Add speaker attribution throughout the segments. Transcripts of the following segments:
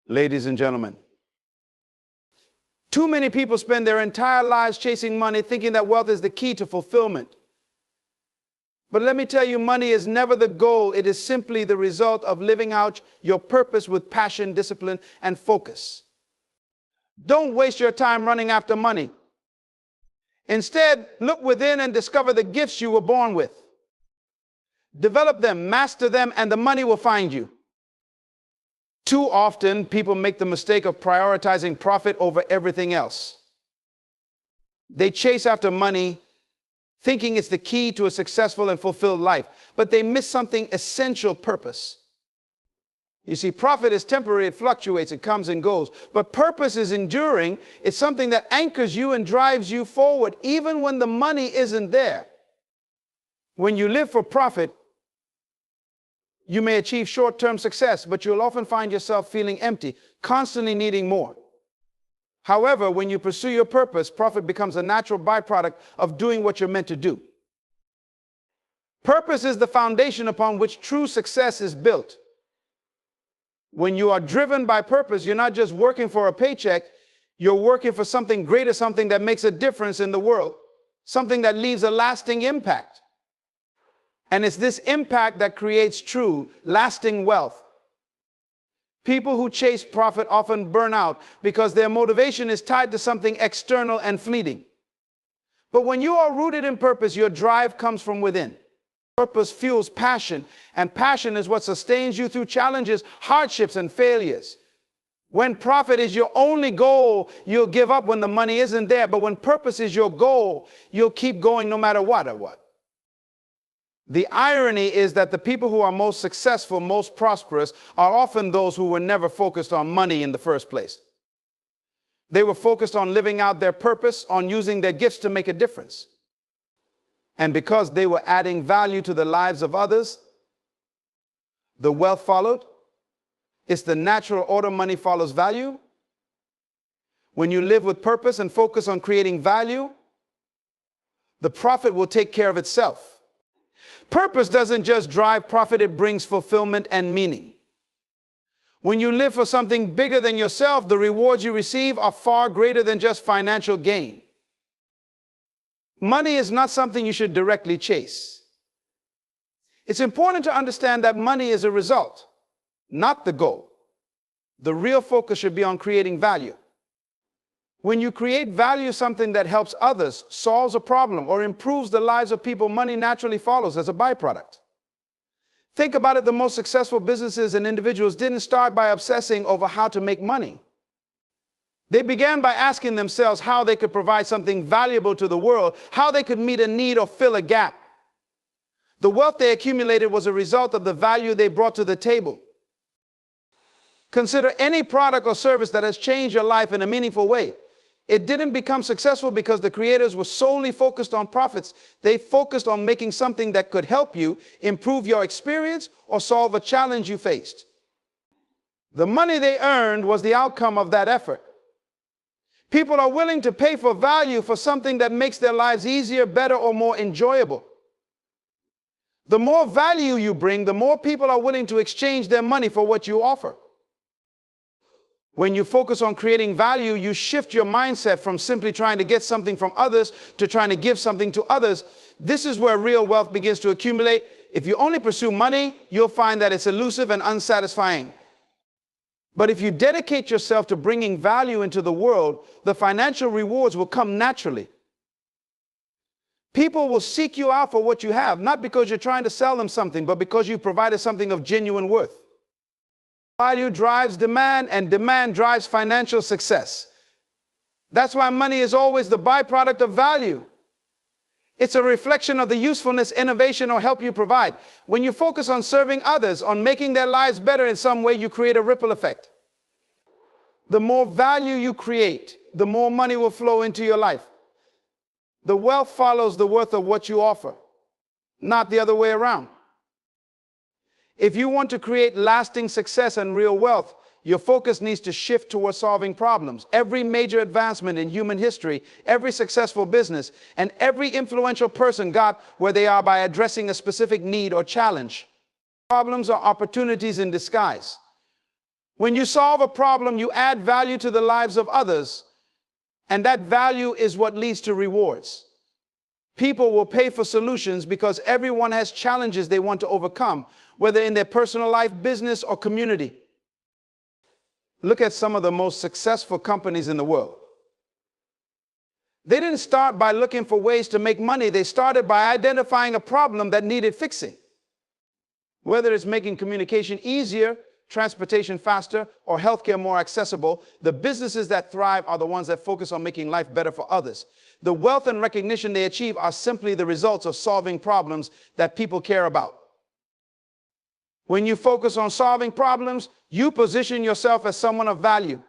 Speaker 1: Ladies and gentlemen, too many people spend their entire lives chasing money, thinking that wealth is the key to fulfillment. But let me tell you, money is never the goal. It is simply the result of living out your purpose with passion, discipline, and focus. Don't waste your time running after money. Instead, look within and discover the gifts you were born with. Develop them, master them, and the money will find you. Too often, people make the mistake of prioritizing profit over everything else. They chase after money, thinking it's the key to a successful and fulfilled life, but they miss something essential: purpose. You see, profit is temporary, it fluctuates, it comes and goes, but purpose is enduring. It's something that anchors you and drives you forward, even when the money isn't there. When you live for profit, you may achieve short-term success, but you'll often find yourself feeling empty, constantly needing more. However, when you pursue your purpose, profit becomes a natural byproduct of doing what you're meant to do. Purpose is the foundation upon which true success is built. When you are driven by purpose, you're not just working for a paycheck, you're working for something greater, something that makes a difference in the world, something that leaves a lasting impact. And it's this impact that creates true, lasting wealth. People who chase profit often burn out because their motivation is tied to something external and fleeting. But when you are rooted in purpose, your drive comes from within. Purpose fuels passion, and passion is what sustains you through challenges, hardships, and failures. When profit is your only goal, you'll give up when the money isn't there. But when purpose is your goal, you'll keep going no matter what or what. The irony is that the people who are most successful, most prosperous, are often those who were never focused on money in the first place. They were focused on living out their purpose, on using their gifts to make a difference. And because they were adding value to the lives of others, the wealth followed. It's the natural order: money follows value. When you live with purpose and focus on creating value, the profit will take care of itself. Purpose doesn't just drive profit, it brings fulfillment and meaning. When you live for something bigger than yourself, the rewards you receive are far greater than just financial gain. Money is not something you should directly chase. It's important to understand that money is a result, not the goal. The real focus should be on creating value. When you create value, something that helps others, solves a problem, or improves the lives of people, money naturally follows as a byproduct. Think about it: the most successful businesses and individuals didn't start by obsessing over how to make money. They began by asking themselves how they could provide something valuable to the world, how they could meet a need or fill a gap. The wealth they accumulated was a result of the value they brought to the table. Consider any product or service that has changed your life in a meaningful way. It didn't become successful because the creators were solely focused on profits. They focused on making something that could help you improve your experience or solve a challenge you faced. The money they earned was the outcome of that effort. People are willing to pay for value for something that makes their lives easier, better, or more enjoyable. The more value you bring, the more people are willing to exchange their money for what you offer. When you focus on creating value, you shift your mindset from simply trying to get something from others to trying to give something to others. This is where real wealth begins to accumulate. If you only pursue money, you'll find that it's elusive and unsatisfying. But if you dedicate yourself to bringing value into the world, the financial rewards will come naturally. People will seek you out for what you have, not because you're trying to sell them something, but because you provided something of genuine worth. Value drives demand, and demand drives financial success. That's why money is always the byproduct of value. It's a reflection of the usefulness, innovation, or help you provide. When you focus on serving others, on making their lives better in some way, you create a ripple effect. The more value you create, the more money will flow into your life. The wealth follows the worth of what you offer, not the other way around. If you want to create lasting success and real wealth, your focus needs to shift towards solving problems. Every major advancement in human history, every successful business, and every influential person got where they are by addressing a specific need or challenge. Problems are opportunities in disguise. When you solve a problem, you add value to the lives of others, and that value is what leads to rewards. People will pay for solutions because everyone has challenges they want to overcome, whether in their personal life, business, or community. Look at some of the most successful companies in the world. They didn't start by looking for ways to make money. They started by identifying a problem that needed fixing. Whether it's making communication easier, transportation faster, or healthcare more accessible, the businesses that thrive are the ones that focus on making life better for others. The wealth and recognition they achieve are simply the results of solving problems that people care about. When you focus on solving problems, you position yourself as someone of value.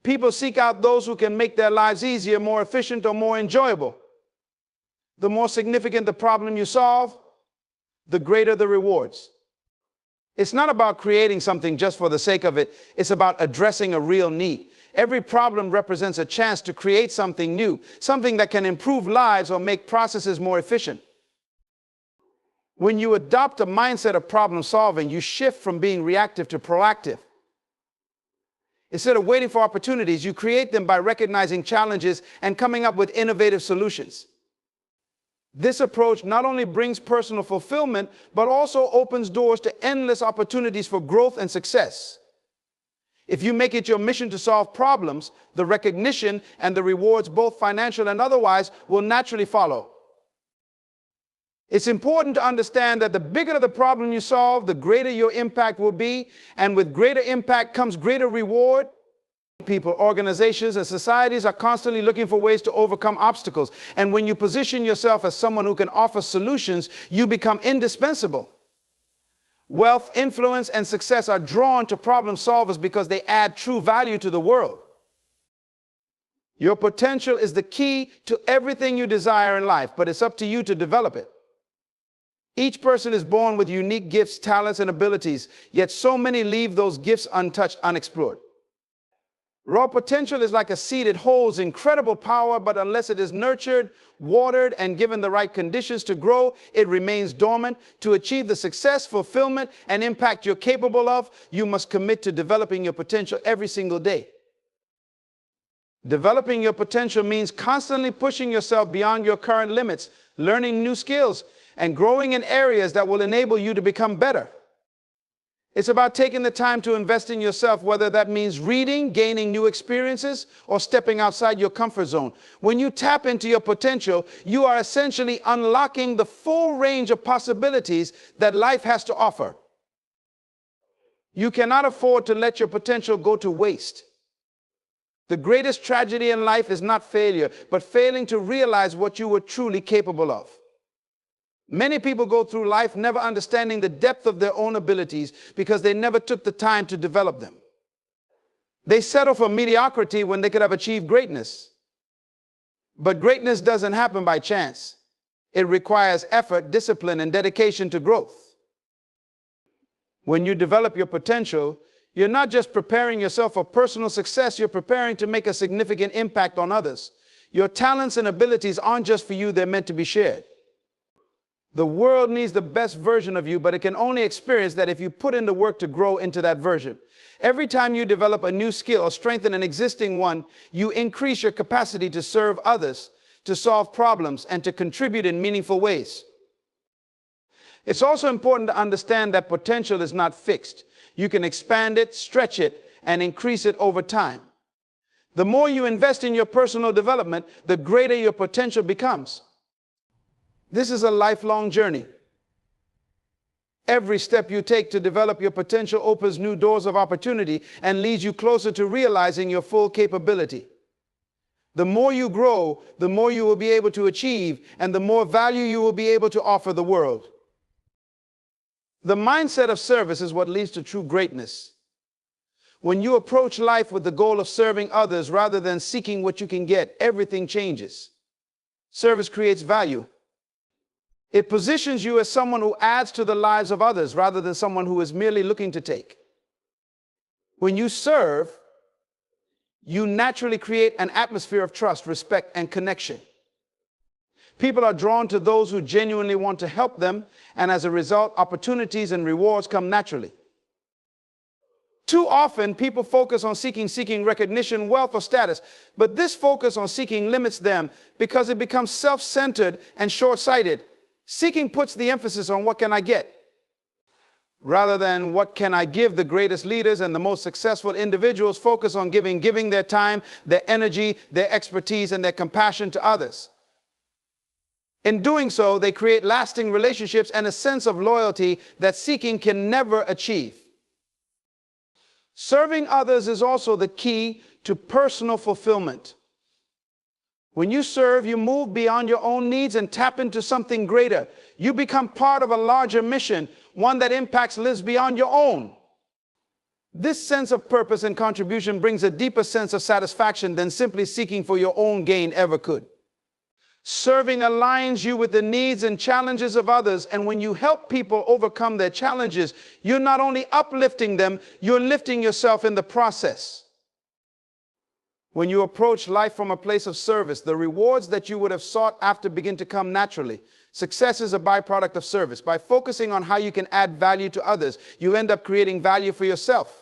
Speaker 1: People seek out those who can make their lives easier, more efficient, or more enjoyable. The more significant the problem you solve, the greater the rewards. It's not about creating something just for the sake of it. It's about addressing a real need. Every problem represents a chance to create something new, something that can improve lives or make processes more efficient. When you adopt a mindset of problem solving, you shift from being reactive to proactive. Instead of waiting for opportunities, you create them by recognizing challenges and coming up with innovative solutions. This approach not only brings personal fulfillment, but also opens doors to endless opportunities for growth and success. If you make it your mission to solve problems, the recognition and the rewards, both financial and otherwise, will naturally follow. It's important to understand that the bigger the problem you solve, the greater your impact will be, and with greater impact comes greater reward. People, organizations, and societies are constantly looking for ways to overcome obstacles. And when you position yourself as someone who can offer solutions, you become indispensable. Wealth, influence, and success are drawn to problem solvers because they add true value to the world. Your potential is the key to everything you desire in life, but it's up to you to develop it. Each person is born with unique gifts, talents, and abilities, yet so many leave those gifts untouched, unexplored. Raw potential is like a seed. It holds incredible power, but unless it is nurtured, watered, and given the right conditions to grow, it remains dormant. To achieve the success, fulfillment, and impact you're capable of, you must commit to developing your potential every single day. Developing your potential means constantly pushing yourself beyond your current limits, learning new skills, and growing in areas that will enable you to become better. It's about taking the time to invest in yourself, whether that means reading, gaining new experiences, or stepping outside your comfort zone. When you tap into your potential, you are essentially unlocking the full range of possibilities that life has to offer. You cannot afford to let your potential go to waste. The greatest tragedy in life is not failure, but failing to realize what you were truly capable of. Many people go through life never understanding the depth of their own abilities because they never took the time to develop them. They settle for mediocrity when they could have achieved greatness. But greatness doesn't happen by chance. It requires effort, discipline, and dedication to growth. When you develop your potential, you're not just preparing yourself for personal success, you're preparing to make a significant impact on others. Your talents and abilities aren't just for you, they're meant to be shared. The world needs the best version of you, but it can only experience that if you put in the work to grow into that version. Every time you develop a new skill or strengthen an existing one, you increase your capacity to serve others, to solve problems, and to contribute in meaningful ways. It's also important to understand that potential is not fixed. You can expand it, stretch it, and increase it over time. The more you invest in your personal development, the greater your potential becomes. This is a lifelong journey. Every step you take to develop your potential opens new doors of opportunity and leads you closer to realizing your full capability. The more you grow, the more you will be able to achieve, and the more value you will be able to offer the world. The mindset of service is what leads to true greatness. When you approach life with the goal of serving others rather than seeking what you can get, everything changes. Service creates value. It positions you as someone who adds to the lives of others rather than someone who is merely looking to take. When you serve, you naturally create an atmosphere of trust, respect, and connection. People are drawn to those who genuinely want to help them, and as a result, opportunities and rewards come naturally. Too often, people focus on seeking recognition, wealth, or status. But this focus on seeking limits them because it becomes self-centered and short-sighted. Seeking puts the emphasis on what can I get, rather than what can I give. The greatest leaders and the most successful individuals focus on giving their time, their energy, their expertise, and their compassion to others. In doing so, they create lasting relationships and a sense of loyalty that seeking can never achieve. Serving others is also the key to personal fulfillment. When you serve, you move beyond your own needs and tap into something greater. You become part of a larger mission, one that impacts lives beyond your own. This sense of purpose and contribution brings a deeper sense of satisfaction than simply seeking for your own gain ever could. Serving aligns you with the needs and challenges of others, and when you help people overcome their challenges, you're not only uplifting them, you're lifting yourself in the process. When you approach life from a place of service, the rewards that you would have sought after begin to come naturally. Success is a byproduct of service. By focusing on how you can add value to others, you end up creating value for yourself.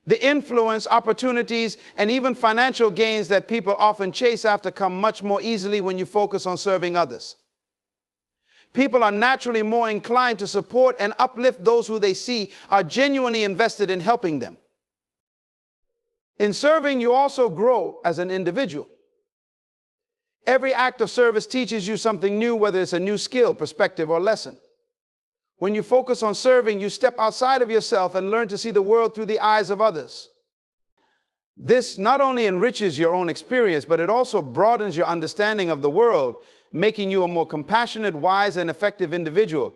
Speaker 1: The influence, opportunities, and even financial gains that people often chase after come much more easily when you focus on serving others. People are naturally more inclined to support and uplift those who they see are genuinely invested in helping them. In serving, you also grow as an individual. Every act of service teaches you something new, whether it's a new skill, perspective, or lesson. When you focus on serving, you step outside of yourself and learn to see the world through the eyes of others. This not only enriches your own experience, but it also broadens your understanding of the world, making you a more compassionate, wise, and effective individual.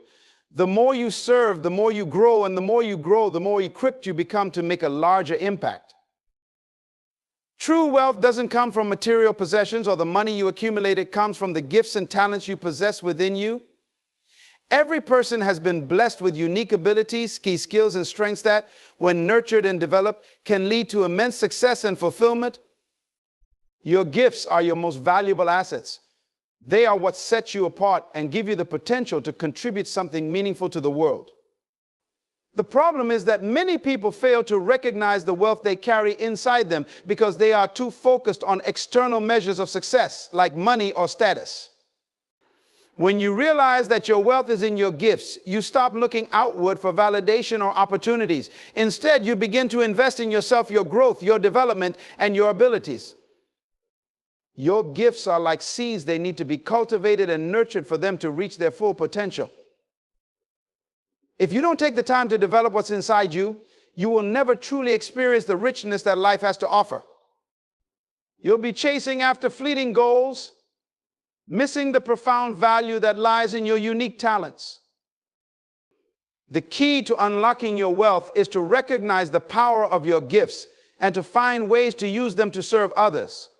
Speaker 1: The more you serve, the more you grow, and the more you grow, the more equipped you become to make a larger impact. True wealth doesn't come from material possessions or the money you accumulate. It comes from the gifts and talents you possess within you. Every person has been blessed with unique abilities, key skills, and strengths that, when nurtured and developed, can lead to immense success and fulfillment. Your gifts are your most valuable assets. They are what sets you apart and give you the potential to contribute something meaningful to the world. The problem is that many people fail to recognize the wealth they carry inside them because they are too focused on external measures of success, like money or status. When you realize that your wealth is in your gifts, you stop looking outward for validation or opportunities. Instead, you begin to invest in yourself, your growth, your development, and your abilities. Your gifts are like seeds. They need to be cultivated and nurtured for them to reach their full potential. If you don't take the time to develop what's inside you, you will never truly experience the richness that life has to offer. You'll be chasing after fleeting goals, missing the profound value that lies in your unique talents. The key to unlocking your wealth is to recognize the power of your gifts and to find ways to use them to serve others.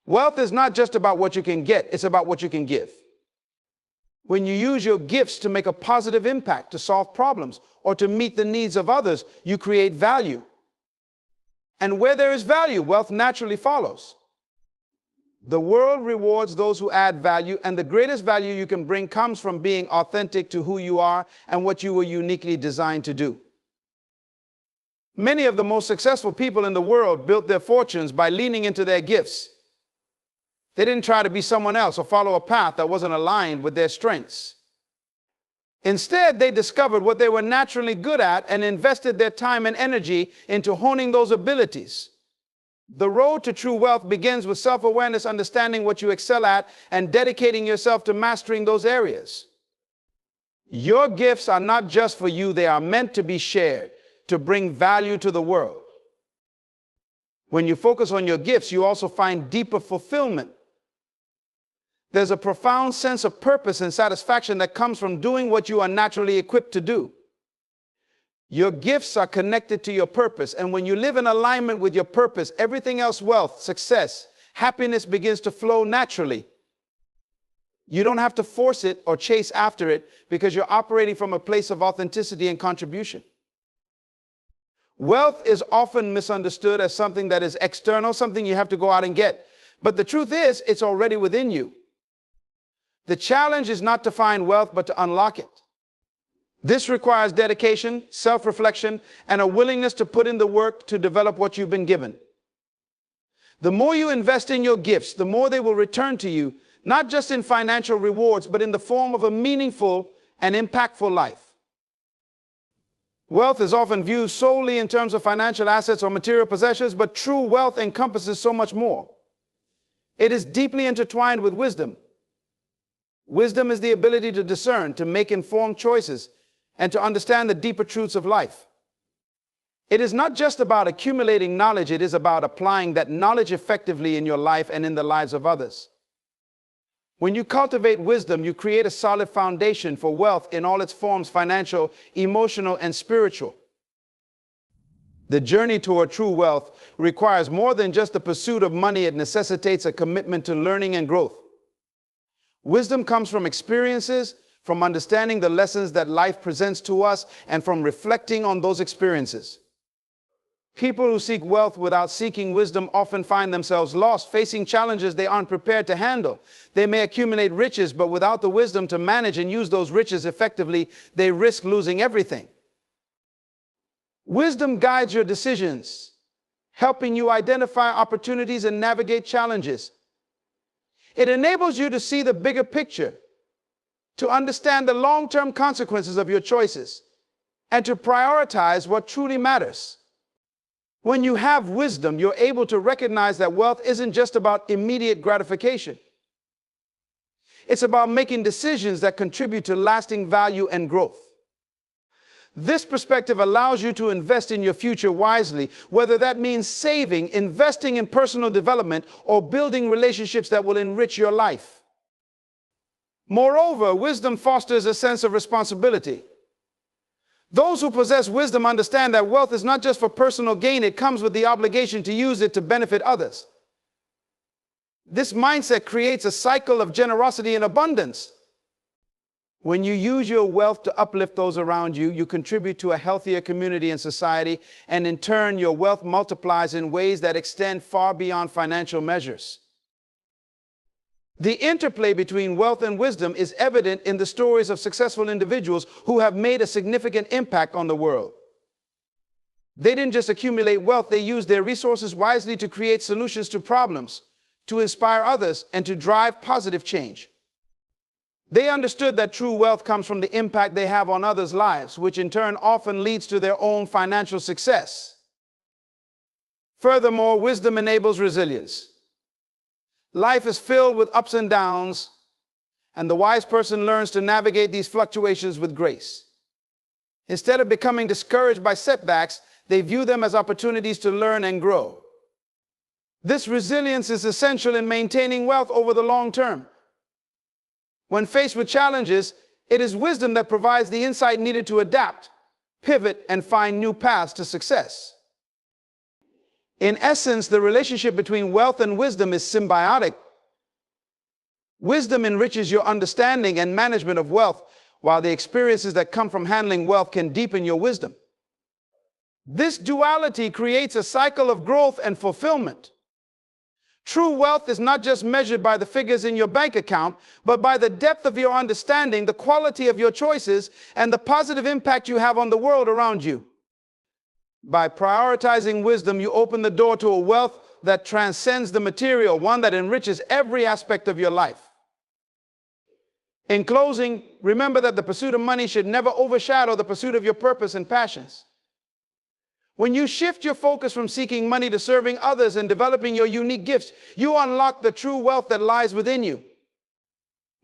Speaker 1: Wealth is not just about what you can get, it's about what you can give. When you use your gifts to make a positive impact, to solve problems, or to meet the needs of others, you create value. And where there is value, wealth naturally follows. The world rewards those who add value, and the greatest value you can bring comes from being authentic to who you are and what you were uniquely designed to do. Many of the most successful people in the world built their fortunes by leaning into their gifts. They didn't try to be someone else or follow a path that wasn't aligned with their strengths. Instead, they discovered what they were naturally good at and invested their time and energy into honing those abilities. The road to true wealth begins with self-awareness, understanding what you excel at, and dedicating yourself to mastering those areas. Your gifts are not just for you, they are meant to be shared, to bring value to the world. When you focus on your gifts, you also find deeper fulfillment. There's a profound sense of purpose and satisfaction that comes from doing what you are naturally equipped to do. Your gifts are connected to your purpose, and when you live in alignment with your purpose, everything else, wealth, success, happiness, begins to flow naturally. You don't have to force it or chase after it because you're operating from a place of authenticity and contribution. Wealth is often misunderstood as something that is external, something you have to go out and get. But the truth is, it's already within you. The challenge is not to find wealth, but to unlock it. This requires dedication, self-reflection, and a willingness to put in the work to develop what you've been given. The more you invest in your gifts, the more they will return to you, not just in financial rewards, but in the form of a meaningful and impactful life. Wealth is often viewed solely in terms of financial assets or material possessions, but true wealth encompasses so much more. It is deeply intertwined with wisdom. Wisdom is the ability to discern, to make informed choices, and to understand the deeper truths of life. It is not just about accumulating knowledge, it is about applying that knowledge effectively in your life and in the lives of others. When you cultivate wisdom, you create a solid foundation for wealth in all its forms: financial, emotional, and spiritual. The journey toward true wealth requires more than just the pursuit of money. It necessitates a commitment to learning and growth. Wisdom comes from experiences, from understanding the lessons that life presents to us, and from reflecting on those experiences. People who seek wealth without seeking wisdom often find themselves lost, facing challenges they aren't prepared to handle. They may accumulate riches, but without the wisdom to manage and use those riches effectively, they risk losing everything. Wisdom guides your decisions, helping you identify opportunities and navigate challenges. It enables you to see the bigger picture, to understand the long-term consequences of your choices, and to prioritize what truly matters. When you have wisdom, you're able to recognize that wealth isn't just about immediate gratification. It's about making decisions that contribute to lasting value and growth. This perspective allows you to invest in your future wisely, whether that means saving, investing in personal development, or building relationships that will enrich your life. Moreover, wisdom fosters a sense of responsibility. Those who possess wisdom understand that wealth is not just for personal gain, it comes with the obligation to use it to benefit others. This mindset creates a cycle of generosity and abundance. When you use your wealth to uplift those around you, you contribute to a healthier community and society, and in turn, your wealth multiplies in ways that extend far beyond financial measures. The interplay between wealth and wisdom is evident in the stories of successful individuals who have made a significant impact on the world. They didn't just accumulate wealth, they used their resources wisely to create solutions to problems, to inspire others, and to drive positive change. They understood that true wealth comes from the impact they have on others' lives, which in turn often leads to their own financial success. Furthermore, wisdom enables resilience. Life is filled with ups and downs, and the wise person learns to navigate these fluctuations with grace. Instead of becoming discouraged by setbacks, they view them as opportunities to learn and grow. This resilience is essential in maintaining wealth over the long term. When faced with challenges, it is wisdom that provides the insight needed to adapt, pivot, and find new paths to success. In essence, the relationship between wealth and wisdom is symbiotic. Wisdom enriches your understanding and management of wealth, while the experiences that come from handling wealth can deepen your wisdom. This duality creates a cycle of growth and fulfillment. True wealth is not just measured by the figures in your bank account, but by the depth of your understanding, the quality of your choices, and the positive impact you have on the world around you. By prioritizing wisdom, you open the door to a wealth that transcends the material, one that enriches every aspect of your life. In closing, remember that the pursuit of money should never overshadow the pursuit of your purpose and passions. When you shift your focus from seeking money to serving others and developing your unique gifts, you unlock the true wealth that lies within you.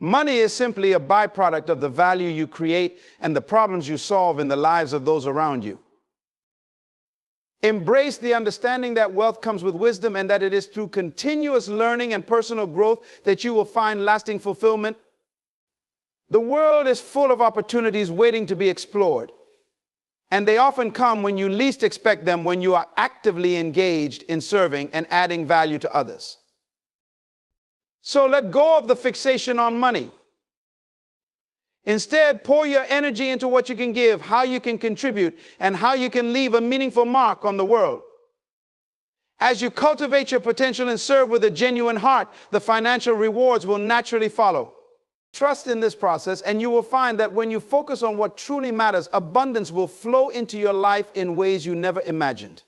Speaker 1: Money is simply a byproduct of the value you create and the problems you solve in the lives of those around you. Embrace the understanding that wealth comes with wisdom, and that it is through continuous learning and personal growth that you will find lasting fulfillment. The world is full of opportunities waiting to be explored. And they often come when you least expect them, when you are actively engaged in serving and adding value to others. So let go of the fixation on money. Instead, pour your energy into what you can give, how you can contribute, and how you can leave a meaningful mark on the world. As you cultivate your potential and serve with a genuine heart, the financial rewards will naturally follow. Trust in this process, and you will find that when you focus on what truly matters, abundance will flow into your life in ways you never imagined.